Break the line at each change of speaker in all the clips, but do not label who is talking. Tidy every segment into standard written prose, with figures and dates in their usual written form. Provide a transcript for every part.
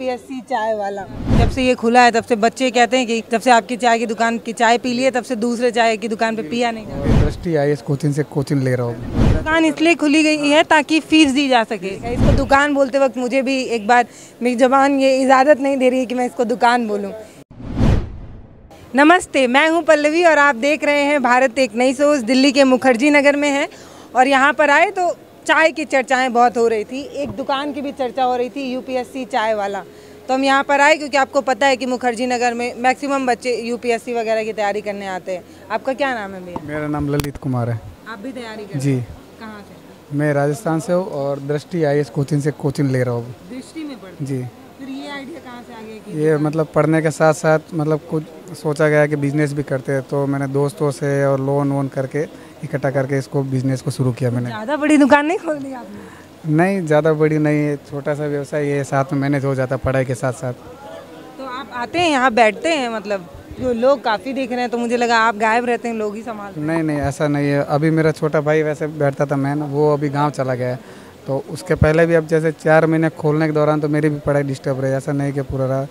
PSC चाय वाला जब से ये खुला है तब से बच्चे कहते हैं कि जब से आपकी चाय की दुकान की चाय पी ली है तब से दूसरे चाय की दुकान पे पिया नहीं जाता।
दृष्टि आईएएस कोचिंग से कोचिंग ले रहा हूँ।
दुकान इसलिए खुली गई है ताकि फीस दी जा सके। इसको दुकान बोलते वक्त मुझे भी एक बार मेरी ज़बान ये इजाज़त नहीं दे रही है कि मैं इसको दुकान बोलूँ। नमस्ते, मैं हूँ पल्लवी और आप देख रहे हैं भारत एक नई सोच। दिल्ली के मुखर्जी नगर में है और यहाँ पर आए तो चाय की चर्चाएं बहुत हो रही थी। एक दुकान की भी चर्चा हो रही थी, यूपीएससी चाय वाला। तो हम यहाँ पर आए क्योंकि आपको पता है कि मुखर्जी नगर में मैक्सिमम बच्चे यूपीएससी वगैरह की तैयारी करने आते हैं। आपका क्या नाम है भैया?
मेरा नाम ललित कुमार है।
आप भी तैयारी कर
जी।
कहाँ से?
मैं राजस्थान से हूँ और दृष्टि आईएएस कोचिंग से कोचिंग ले रहा हूँ।
दृष्टि में पढ़ते?
जी।
फिर ये आइडिया कहाँ से आ गया कि
ये मतलब पढ़ने के साथ साथ मतलब कुछ सोचा गया कि बिजनेस भी करते हैं, तो मैंने दोस्तों से और लोन वोन करके इकट्ठा करके इसको बिजनेस को शुरू किया मैंने।
ज़्यादा बड़ी दुकान नहीं खोल दी आपने?
नहीं, ज़्यादा बड़ी नहीं है, छोटा सा व्यवसाय ये साथ में मैनेज हो जाता पढ़ाई के साथ साथ।
तो आप आते हैं यहाँ बैठते हैं, मतलब जो लोग काफ़ी दिख रहे हैं तो मुझे लगा आप गायब रहते हैं, लोग ही संभालते हैं।
नहीं, ऐसा नहीं है। अभी मेरा छोटा भाई वैसे बैठता था मैन, वो अभी गाँव चला गया है, तो उसके पहले भी अब जैसे 4 महीने खोलने के दौरान तो मेरी भी पढ़ाई डिस्टर्ब रही। ऐसा नहीं कि पूरा रहा,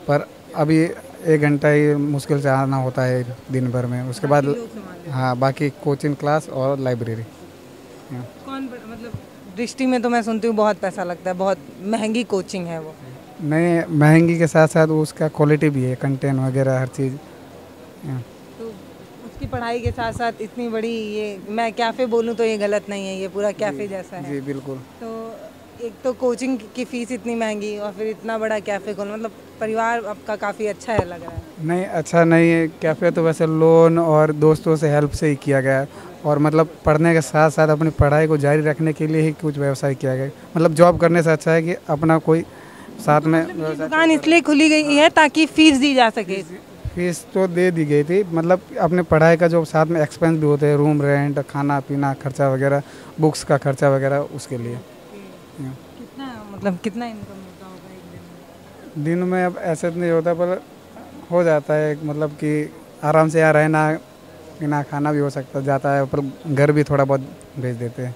पर अभी 1 घंटा ही मुश्किल से आना होता है दिन भर में। उसके बाद हाँ, बाकी कोचिंग क्लास और लाइब्रेरी।
मतलब दृष्टि में तो मैं सुनती हूँ बहुत पैसा लगता है, बहुत महंगी कोचिंग है वो।
नहीं, महंगी के साथ साथ उसका क्वालिटी भी है, कंटेंट वगैरह हर चीज़।
तो उसकी पढ़ाई के साथ साथ इतनी बड़ी, ये मैं कैफ़े बोलूँ तो ये गलत नहीं है, ये पूरा कैफ़े जैसा है।
जी बिल्कुल।
तो एक तो कोचिंग की फ़ीस इतनी महंगी और फिर इतना बड़ा कैफ़े खोल, मतलब परिवार आपका काफ़ी अच्छा है लग रहा है।
नहीं, अच्छा नहीं है। कैफ़े तो वैसे लोन और दोस्तों से हेल्प से ही किया गया है, और मतलब पढ़ने के साथ साथ अपनी पढ़ाई को जारी रखने के लिए ही कुछ व्यवसाय किया गया है। मतलब जॉब करने से अच्छा है कि अपना कोई साथ में
ये दुकान इसलिए खुली गई है ताकि फीस दी जा सके।
फीस तो दे दी गई थी, मतलब अपने पढ़ाई का जो साथ में एक्सपेंस भी होते हैं, रूम रेंट, खाना पीना खर्चा वगैरह, बुक्स का खर्चा वगैरह, उसके लिए।
कितना मतलब कितना इनकम होता होगा एक
दिन में? अब ऐसे तो नहीं होता, पर हो जाता है मतलब कि आराम से यहाँ रहना पीना खाना भी हो सकता जाता है, पर घर भी थोड़ा बहुत भेज देते हैं।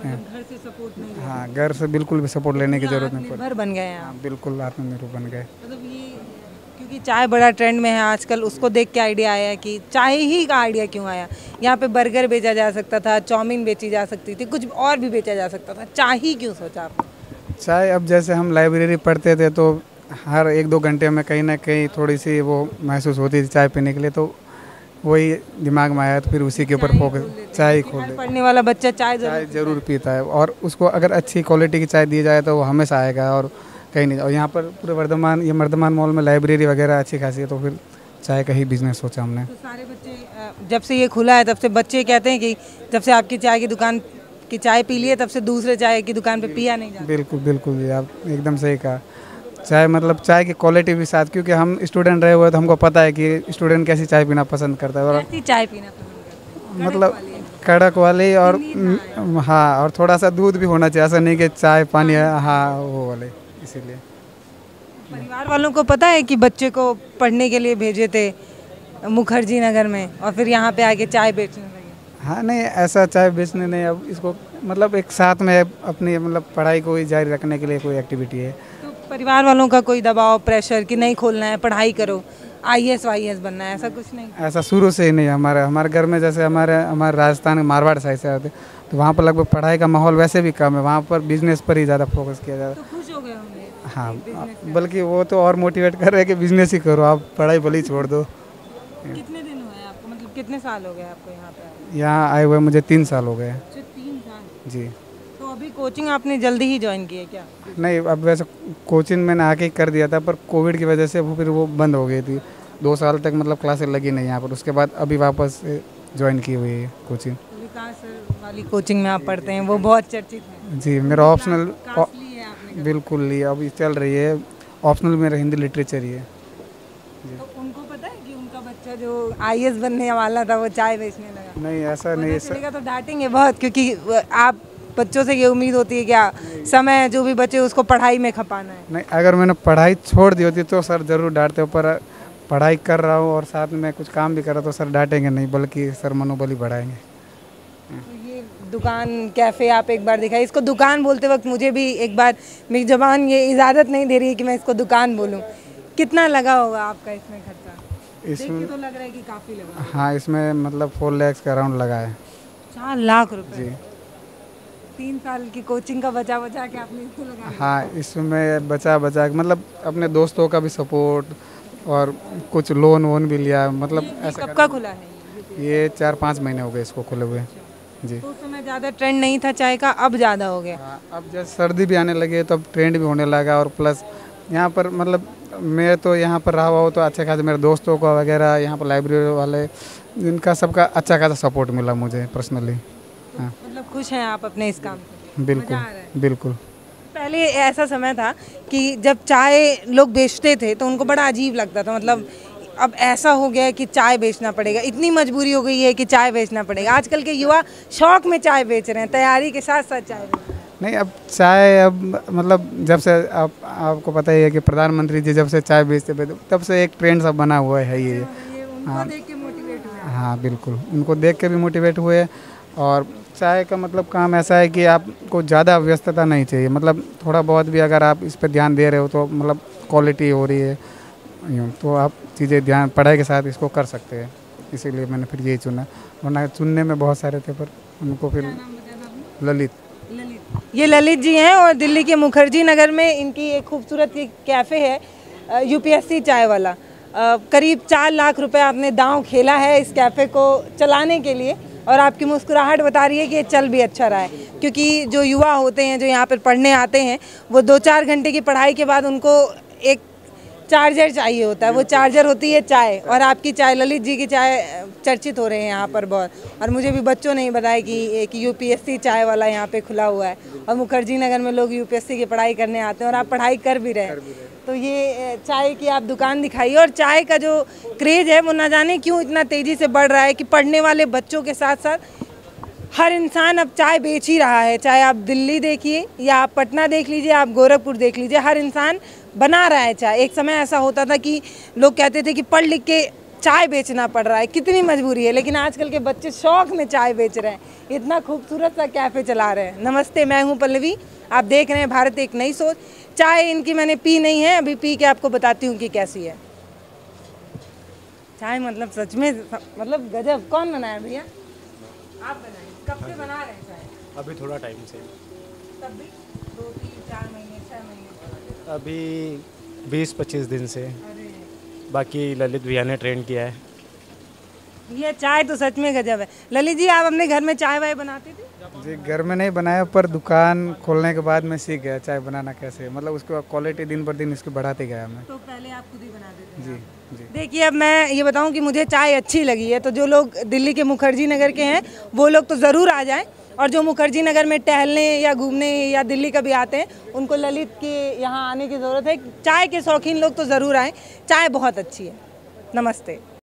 घर से सपोर्ट नहीं?
हाँ, घर से बिल्कुल भी सपोर्ट लेने की ज़रूरत नहीं पड़ती।
घर बन गए हैं आप?
बिल्कुल आत्मनिर्भर बन गए।
मतलब ये क्योंकि चाय बड़ा ट्रेंड में है आजकल, उसको देख के आइडिया आया कि चाय ही का आइडिया क्यों आया? यहाँ पे बर्गर बेचा जा सकता था, चाउमीन बेची जा सकती थी, कुछ और भी बेचा जा सकता था, चाय ही क्यों सोचा आपने?
चाय, अब जैसे हम लाइब्रेरी पढ़ते थे तो हर 1-2 घंटे में कहीं ना कहीं थोड़ी सी वो महसूस होती थी चाय पीने के लिए, तो वही दिमाग में आया, तो फिर उसी के ऊपर फोकस। चाय ही खोल दे।
पढ़ने वाला बच्चा चाय
ज़रूर पीता है, और उसको अगर अच्छी क्वालिटी की चाय दी जाए तो वो हमेशा आएगा और कहीं नहीं। और यहाँ पर पूरे वर्धमान मॉल में लाइब्रेरी वगैरह अच्छी खासी है, तो फिर चाय का ही बिजनेस सोचा हमने।
तो सारे बच्चे जब से ये खुला है तब से बच्चे कहते हैं कि जब से आपकी चाय की दुकान की चाय पी ली है तब से दूसरे चाय की दुकान पे पिया नहीं जाता।
बिल्कुल जी, आप एकदम सही कहा। चाय मतलब चाय की क्वालिटी भी साथ, क्योंकि हम स्टूडेंट रहे हुए तो हमको पता है कि स्टूडेंट कैसी चाय पीना पसंद करता है। और
कैसी चाय पीना पसंद करते हैं?
मतलब कड़क वाली, और हाँ, और थोड़ा सा दूध भी होना चाहिए, ऐसा नहीं कि चाय पानी है, हाँ वो वाले, इसीलिए।
परिवार वालों को पता है कि बच्चे को पढ़ने के लिए भेजे थे मुखर्जी नगर में और फिर यहाँ पे आके चाय बेचने लगे?
हाँ, नहीं ऐसा चाय बेचने नहीं, अब इसको मतलब एक साथ में अपनी मतलब पढ़ाई को ही जारी रखने के लिए कोई एक्टिविटी है।
तो परिवार वालों का कोई दबाव प्रेशर कि नहीं खोलना है, पढ़ाई करो, आईएएस वाईएएस बनना है, ऐसा कुछ नहीं?
ऐसा शुरू से ही नहीं। हमारे घर में जैसे हमारे राजस्थान मारवाड़ साइड से आते, तो वहाँ पर लगभग पढ़ाई का माहौल वैसे भी कम है, वहाँ पर बिजनेस पर ही ज़्यादा फोकस किया जाता है।
तो खुश हो गए होंगे?
हाँ, बल्कि वो तो और मोटिवेट कर रहे हैं कि बिजनेस ही करो, आप पढ़ाई भले ही छोड़ दो।
कितने दिन हुए आपको, मतलब कितने साल हो गए आपको यहाँ पे?
यहाँ आए हुए मुझे 3 साल हो गए।
3 साल?
जी।
तो अभी कोचिंग आपने जल्दी ही ज्वाइन की है क्या?
नहीं, अब वैसे कोचिंग मैंने आके ही कर दिया था, पर कोविड की वजह से वो फिर वो बंद हो गई थी। 2 साल तक मतलब क्लासेस लगी नहीं यहाँ पर, उसके बाद अभी वापस ज्वाइन की हुई है कोचिंग।
विकास सर वाली कोचिंग में आप पढ़ते हैं, वो बहुत चर्चित है।
जी, मेरा ऑप्शनल बिल्कुल लिया, अभी चल रही है ऑप्शनल, मेरा हिंदी लिटरेचर ही है।
तो उनको पता है कि उनका बच्चा जो आईएएस बनने वाला था वो चाय बेचने लगा?
नहीं, ऐसा नहीं
चलेगा तो डांटेंगे बहुत, क्योंकि आप बच्चों से ये उम्मीद होती है क्या समय जो भी बचे उसको पढ़ाई में खपाना है।
नहीं, अगर मैंने पढ़ाई छोड़ दी होती तो सर ज़रूर डांटते, पर पढ़ाई कर रहा हूँ और साथ में कुछ काम भी कर रहा तो सर डांटेंगे नहीं, बल्कि सर मनोबल ही बढ़ाएंगे।
तो ये दुकान कैफ़े आप एक बार दिखाइए। इसको दुकान बोलते वक्त मुझे भी एक बार मेरी ज़बान ये इजाज़त नहीं दे रही है कि मैं इसको दुकान बोलूँ। कितना लगा होगा आपका इसमें खर्चा?
इसमें
देख के तो लग रहा है कि काफ़ी लगा।
हाँ, इसमें मतलब 4 लाख के अराउंड लगा है।
4 लाख रुपए?
जी
3 साल की कोचिंग का बचा बचा के आपने इसको लगा दिया।
हाँ, इसमें बचा बचा के मतलब अपने दोस्तों का भी सपोर्ट और कुछ लोन वोन भी लिया, मतलब
ये
ऐसा
कब का खुला है
ये 4-5 महीने हो गए इसको खुले हुए। जी
तो उस समय ज़्यादा ट्रेंड नहीं था चाय का, अब ज़्यादा हो गया।
हाँ, अब जैसे सर्दी भी आने लगी है तो अब ट्रेंड भी होने लगा, और प्लस यहाँ पर मतलब मैं तो यहाँ पर रहा हुआ हूँ तो अच्छे खासे मेरे दोस्तों को वगैरह यहाँ पर लाइब्रेरी वाले इनका सबका अच्छा खासा सपोर्ट मिला मुझे पर्सनली। हाँ
मतलब खुश हैं आप अपने इस काम से?
बिल्कुल
मज़ा आ रहा है?
बिल्कुल।
पहले ऐसा समय था कि जब चाय लोग बेचते थे तो उनको बड़ा अजीब लगता था, मतलब अब ऐसा हो गया है कि चाय बेचना पड़ेगा, इतनी मजबूरी हो गई है कि चाय बेचना पड़ेगा। आजकल के युवा शौक में चाय बेच रहे हैं, तैयारी के साथ साथ चाय बेच रहे हैं।
नहीं, अब चाय अब मतलब जब से आपको पता ही है कि प्रधानमंत्री जी जब से चाय बेचते थे तब से एक ट्रेंड सब बना हुआ है ये।
ये उनको देख के मोटिवेट हुआ।
हाँ बिल्कुल, उनको देख के भी मोटिवेट हुए। और चाय का मतलब काम ऐसा है कि आपको ज़्यादा व्यस्तता नहीं चाहिए, मतलब थोड़ा बहुत भी अगर आप इस पर ध्यान दे रहे हो तो मतलब क्वालिटी हो रही है यूँ तो आप चीज़ें ध्यान पढ़ाई के साथ इसको कर सकते हैं, इसीलिए मैंने फिर यही चुना। वरना चुनने में बहुत सारे थे पर उनको फिर ललित।
ये ललित जी हैं और दिल्ली के मुखर्जी नगर में इनकी एक खूबसूरत कैफ़े है यूपीएससी चाय वाला। करीब 4 लाख रुपए आपने दांव खेला है इस कैफ़े को चलाने के लिए, और आपकी मुस्कुराहट बता रही है कि ये चल भी अच्छा रहा है। क्योंकि जो युवा होते हैं जो यहाँ पर पढ़ने आते हैं वो 2-4 घंटे की पढ़ाई के बाद उनको एक चार्जर चाहिए होता है, वो चार्जर होती है चाय। और आपकी चाय, ललित जी की चाय चर्चित हो रहे हैं यहाँ पर बहुत। और मुझे भी बच्चों ने ही बताया कि एक यूपीएससी चाय वाला यहाँ पे खुला हुआ है और मुखर्जी नगर में लोग यूपीएससी की पढ़ाई करने आते हैं और आप पढ़ाई कर भी रहे हैं। तो ये चाय की आप दुकान दिखाइए। और चाय का जो क्रेज़ है वो ना जाने क्यों इतना तेज़ी से बढ़ रहा है कि पढ़ने वाले बच्चों के साथ साथ हर इंसान अब चाय बेच ही रहा है। चाहे आप दिल्ली देखिए या आप पटना देख लीजिए, आप गोरखपुर देख लीजिए, हर इंसान बना रहा है चाय। एक समय ऐसा होता था कि लोग कहते थे कि पढ़ लिख के चाय बेचना पड़ रहा है, कितनी मजबूरी है, लेकिन आजकल के बच्चे शौक में चाय बेच रहे हैं, इतना खूबसूरत सा कैफ़े चला रहे हैं। नमस्ते, मैं हूँ पल्लवी, आप देख रहे हैं भारत एक नई सोच। चाय इनकी मैंने पी नहीं है, अभी पी के आपको बताती हूँ कि कैसी है चाय। मतलब सच में मतलब गजब। कौन बनाया भैया? आप बनाए? कब से बना रहे हैं चाय?
अभी थोड़ा टाइम से।
तब भी 2-3-4 महीने 6 महीने?
अभी 20-25 दिन से।
अरे
बाकी ललित भैया ने ट्रेन किया है।
ये चाय तो सच में गजब है। ललित जी, आप अपने घर में चाय वाय बनाते थे?
जी घर में नहीं बनाया, पर दुकान खोलने के बाद मैं सीख गया चाय बनाना कैसे, मतलब उसको क्वालिटी दिन पर दिन इसकी बढ़ाते गया मैं।
तो पहले आप खुद ही बनाते थे?
जी जी।
देखिए, अब मैं ये बताऊं कि मुझे चाय अच्छी लगी है, तो जो लोग दिल्ली के मुखर्जी नगर के हैं वो लोग तो ज़रूर आ जाएं, और जो मुखर्जी नगर में टहलने या घूमने या दिल्ली कभी आते हैं उनको ललित के यहाँ आने की ज़रूरत है। चाय के शौकीन लोग तो ज़रूर आएँ, चाय बहुत अच्छी है। नमस्ते।